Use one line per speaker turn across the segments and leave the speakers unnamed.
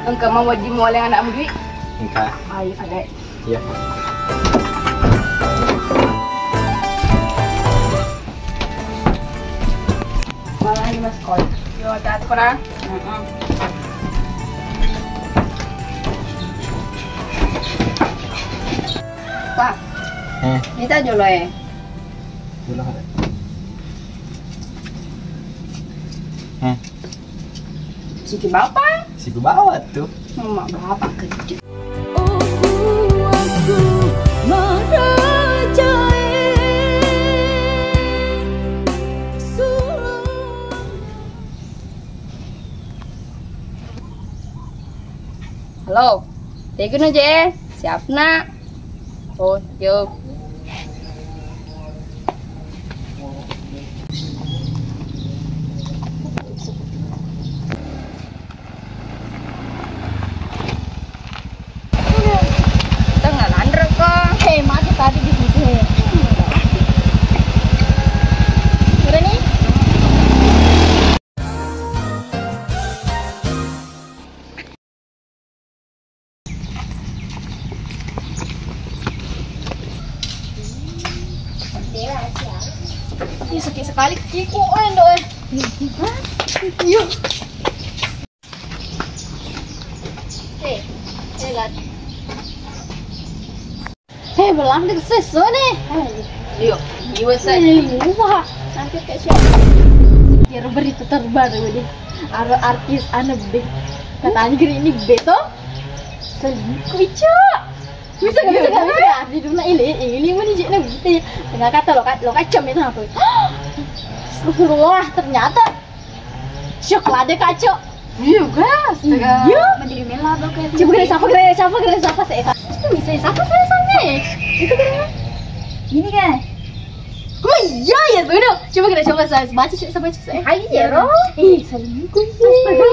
Engkau mau wajib mau oleh anak duit?
Enggak.
Ayo, ada.
Iya.
Malah ini mas kol. Yo, hati-hati korang. Pak, kita jolo ya.
Dulu ada.
Siki bapak.
Siku bawa tuh.
Mama bapak kerja. Halo, tegun aja, siap nak? Oh, yuk. Kita nggak landrek kok. Hei, mati tadi di sini. Udah nih. Ini sakit sekali kakiku, doi. Yuk. Lihat. Belang deg sesu nih. Yuk, iwas saja. Wah, nanti kayak siapa? Kira berita terbaru deh. Artis anak B. Katanya gini ini beto. Selingkuh, Cok. Bisa gak? Di dunia ini menijik nih. Tengah kata lo kacam itu apa? Astagfirullah, ternyata syok lah deh kacau. Iya guys, iya. Mandiri mela bakal. Coba kira siapa saya. Itu bisa siapa saya sampai? Itu kira. Gini kan? Oh iya ya tuh. Coba kira saya baca saya. Hai ya roh. Selingkuh. Astaga.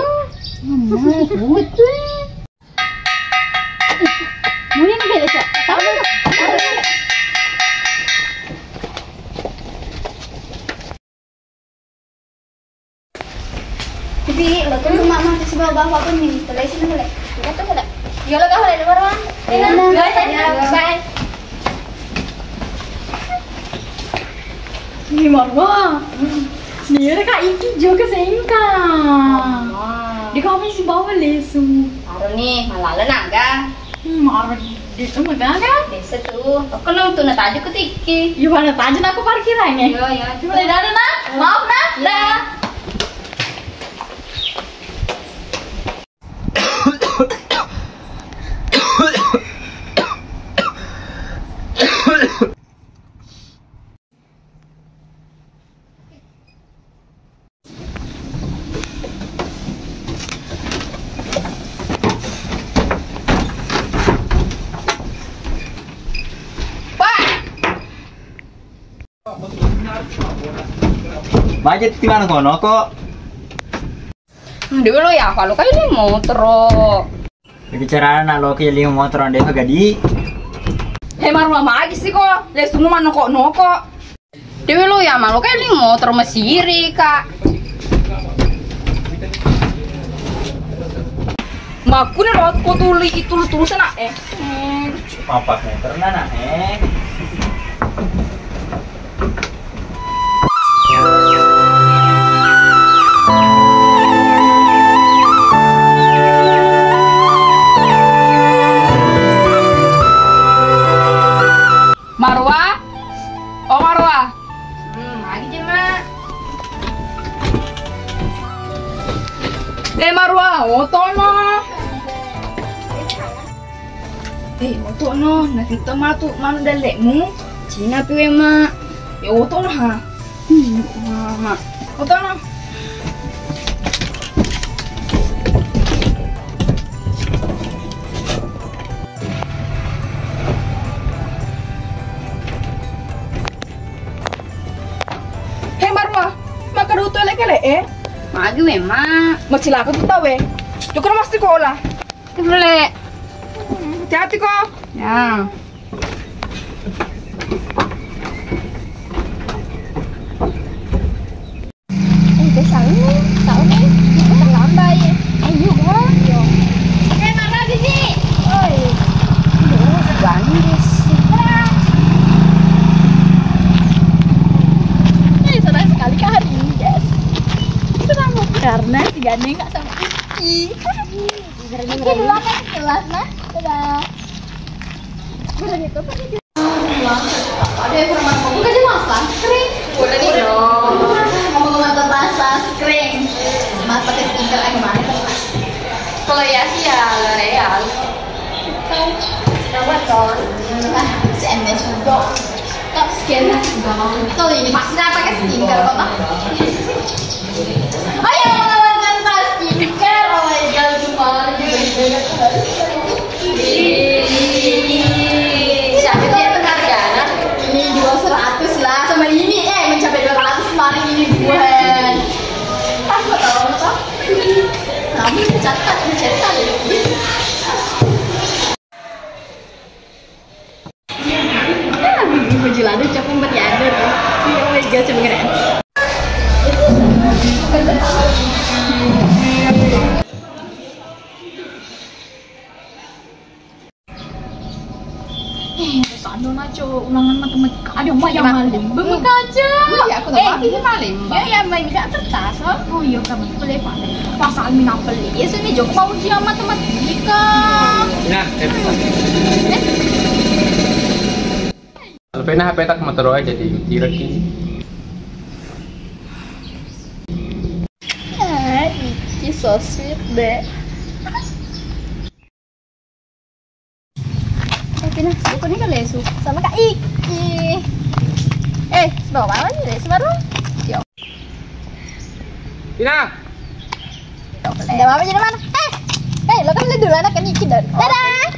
Mama, betul. Mungkin beda cak. Tahu. Tapi lo tuh rumah mah sebelah bawah pun nih. Terus sini boleh. Kita tuh ada. Yo lo kau ada baruan. Bye. Ini mama. Nih ada kak Iki juga sengka. Di kami si bawah lesu. Aru nih malah naga. Aru di itu naga. Desa tuh. Kau nonton nata aja ketiki. Iya mana aja nak aku parkirannya. Iya. Boleh dah nak. Maaf nak. Dah.
Budget di mana kono kok?
Dulu ya, kalau kayak ini motor.
Bicara anak lo kayak lima motor ande gadi.
Hemar mama aja sih kok. Les tunggu mana noko. Dewi lo ya malu kayak ini motor mesiri kak. Maku nih lewat kok tuli itu tulisan nak
Apa motor nana
Marwa? Oh Marwa? Lagi aja mak. Marwa, otono. Otono, nafito matu manu dalekmu. Cina piwe mak. Ya otono ha. Mak. Otono. Maju memang.
Macilaka tuh tahu Cukup mas sekolah.
Boleh.
Hati-hati kok.
Ya. Tahu nih. Terlambat ya. Ayo kan. Karena si Gane nggak sama Iki. Iki duluan kan kelas nah. Dadah. Berani tuh pergi di. Ada yang pernah ngomong kan dia masak sunscreen. Udah nih dong. Ngomong-ngomong tentang sunscreen. Mas pakai skincare yang mana tuh?
Kalau ya sih ya L'Oreal.
Coba dong. Si MS juga. Top skin kalau ini pasti nggak pakai skincare kok mah. Oh ya ngomong tentang skincare, oh my god kemarin juga
Siapa dia penghargaan?
ini jual 100 lah sama ini mencapai 200 kemarin ini buat aku tahu apa kamu mencatat baju lado cakep banget ya ada tuh oh my god coba keren Sano na cho ulangan matematika ada mak yang malim bengok aja
Iya, aku tak pakai malim.
ya main tidak kertas oh iya kamu boleh pakai pasal minat beli ya sini jok mau ujian matematika
Nah,
Kalau pernah HP tak motor aja di tirek ini.
Iki so sweet deh Tina, buku ini kan lesu sama Kak Iki. Bawa mana nih lesu baru?
Tina,
Ada mama jadi mana? Lo kan beli dulu anak kan Iki dan. Dadah.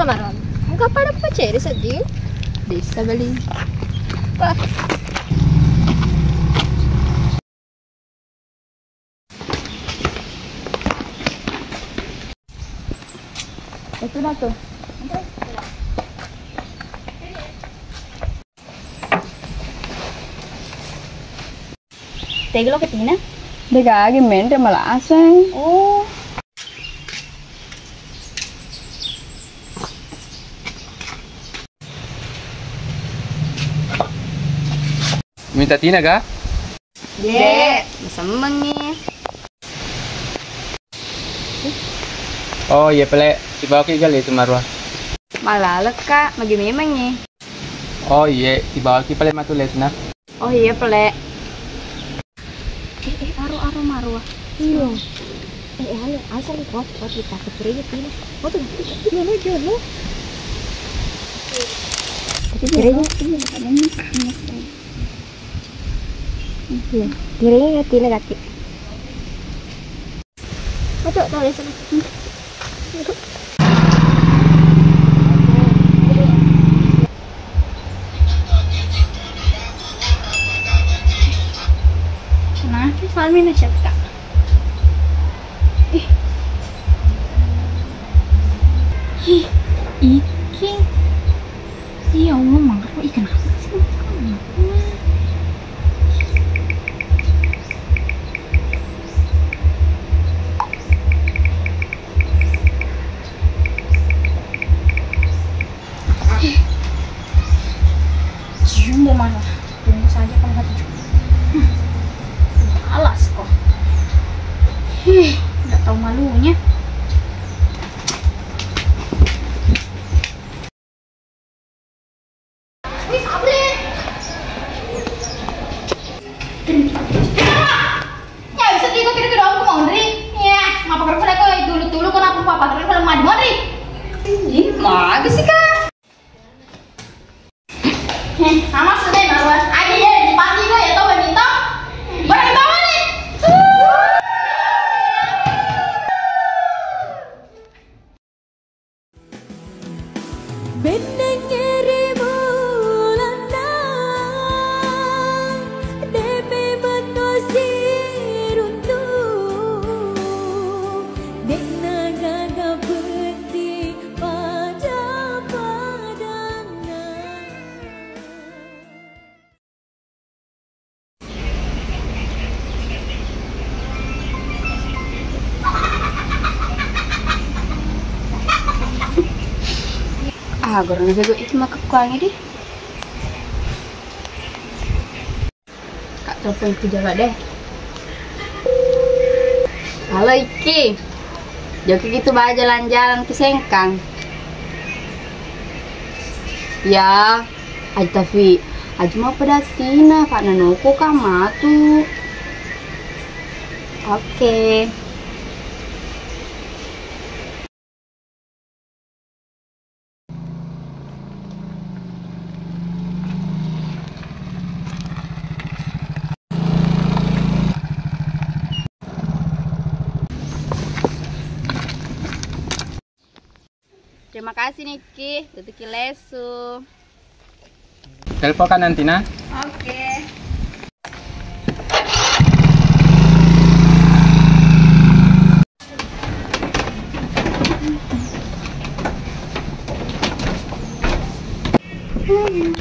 Maron, enggak pada paceri sedih. Bisa beli. Wah. Itu dah tuh. Teglo ke Tina?
Degagi mente malah asing.
Oh.
minta Tina kah?
Dek, semang nih.
Oh iya pele, dibawa ke kali itu Marwah.
Malah leka, bagi memang nih.
Oh iya, dibawa ke pele matu lesna.
Oh iya pele.
Aro Marwah. Iya. Halo, asal kok kita kecuriga Tina. Oh tuh, gimana? Kecuriga Dirinya Tina kaki. Tuh sana. Nah, Salmi na siya ka. Iki. Iya, ngomong aku ikan apa sih? Jumbo mana? Tunggu saja kalau hati juga. Malas kok. Nggak tahu malunya.
Gorong jago itu mah kekuangnya deh. Kak telepon itu jaga deh. Halo Iki. Joki gitu bah jalan-jalan ke Sengkang. Ya, aja tapi aja mau pedatina Pak Nanoko kama tuh. Oke. Terima kasih Niki, Tutuki lesu.
Telepon kan nanti nah.
Oke.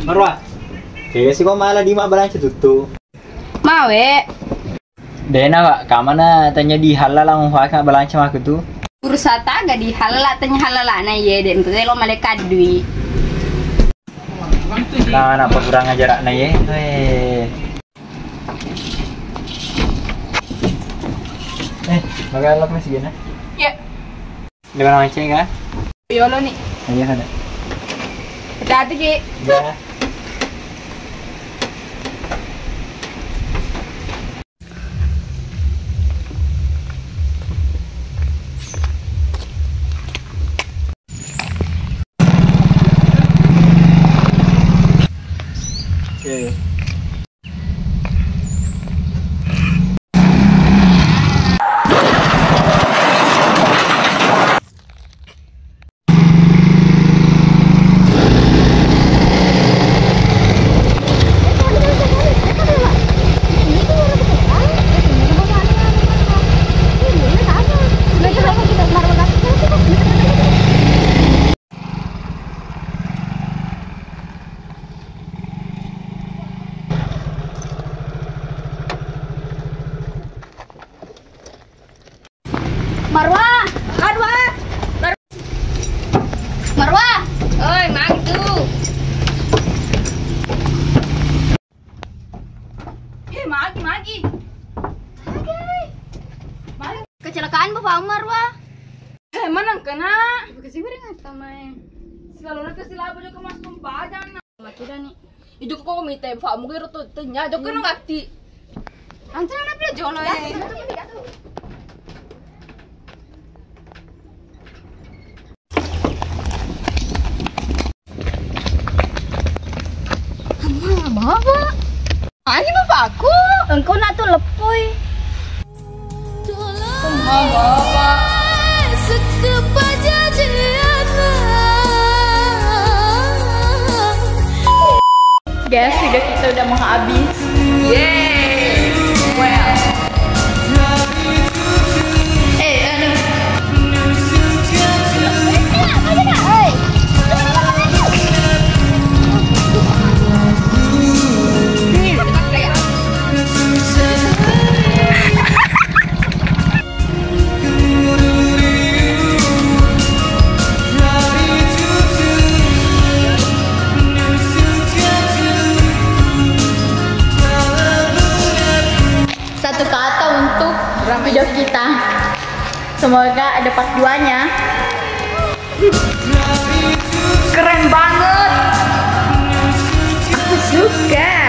Marwa. Kaya sih kok malah di mabalan tutu.
Mawe.
Dena Pak, kamana tanya di halal lang ka balan sama aku tuh.
Ursata gak di halal tanya halal na ye den tuh lo malaikat dui.
Nah, apa kurang ajar na ye? Magalap masih gana?
Ya.
Di mana macam kan?
Yolo nih.
Iya ada.
Hati-hati Ki.
Ya. Okay.
Marwa, Marwa, oi mantu. Magi. Kecelakaan Bapak Marwa.
Mana kena?
Kasih beringat sama
Selalu nak kasi labo jo mas tumpadan na.
Matira nih.
Ijo ko kumita fa mo gero to tanya jo kono ngati.
Antara na pala jolo eh. Baba. Ani bapak aku. Engkau nak tuh lepoy.
Baba.
Guys, video kita udah mau habis.
Yeay. Well.
Satu kata untuk video kita. Semoga ada part 2-nya.
Keren banget.
Aku suka.